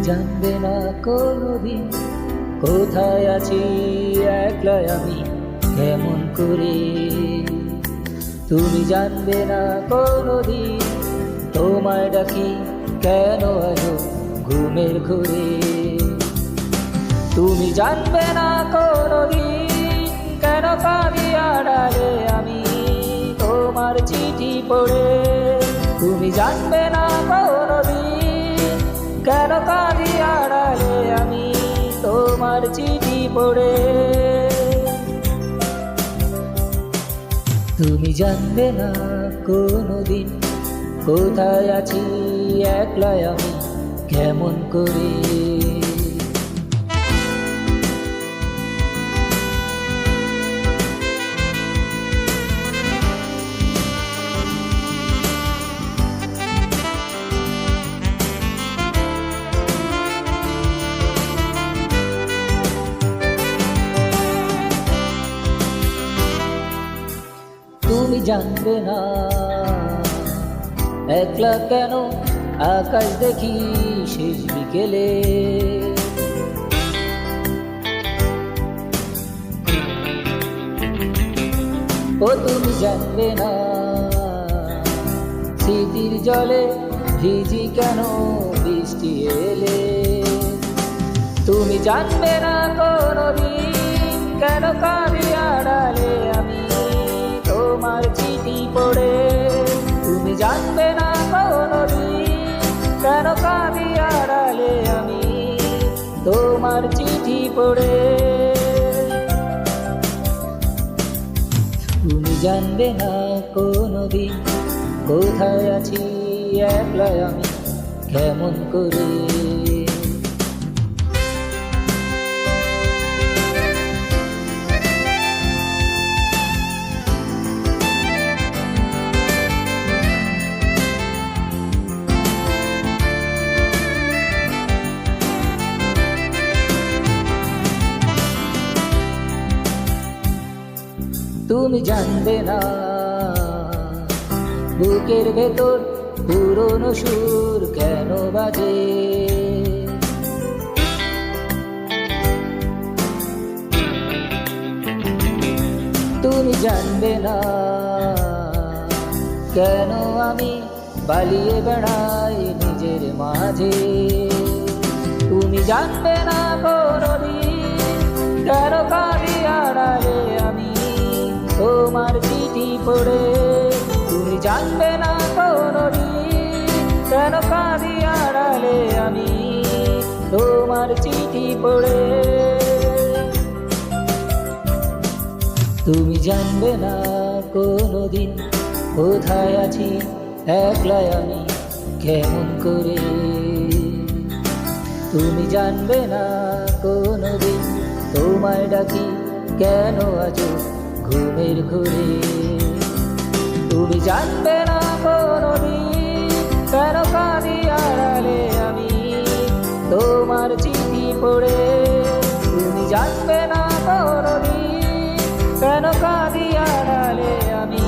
জানবে না কোনোদিন কোথায় আছি একলা আমি কেমন করে। তুমি জানবে না কোনোদিন তোমায় ডাকি কেন আজো ঘুমের ঘুরে। তুমি জানবে না কোনোদিন কেন কাঁদি আড়ালে আমি তোমার চিঠি পড়ে। তুমি জানবে না কোনোদিন কেন কাঁদি আড়ালে আমি তোমার চিঠি পড়ে। তুমি জানবে না কোনোদিন কোথায় আছি একলা আমি কেমন করে। তুমি জানবে না একলা কেন আকাশ দেখি শেষ বিকেলে। ও তুমি জানবে না স্মৃতির জলে ভিজি কেন বৃষ্টি এলে। তুমি জানবে না কোনোদিন কেন কাঁদি আড়ালে আমি তোমার চিঠি পড়ে। তুমি জানবে না কোনোদিন কেন কাঁদি আড়ালে আমি তোমার চিঠি পড়ে। তুমি জানবে না কোনোদিন কোথায় আছি একলা আমি কেমন করে। তুমি জানবে না বুকের ভেতর পুরনো সুর কেন বাজে। তুমি জানবে না কেন আমি পালিয়ে বেড়াই নিজের মাঝে। তুমি জানবে না কোনোদিন কেন কাঁদি আড়ালে আমি তোমার চিঠি পড়ে। তুমি জানবে না কোনোদিন কেন কাঁদি আড়ালে আমি তোমার চিঠি পড়ে। তুমি জানবে না কোনোদিন কোথায় আছি একলা আমি কেমন করে। তুমি জানবে না কোনোদিন তোমায় ডাকি কেন আজো ঘুমের ঘুরে। তুমি জানবে না কোনোদিন কেন কাঁদি আড়ালে আমি তোমার চিঠি পড়ে। তুমি জানবে না কোনোদিন কেন কাঁদি আড়ালে আমি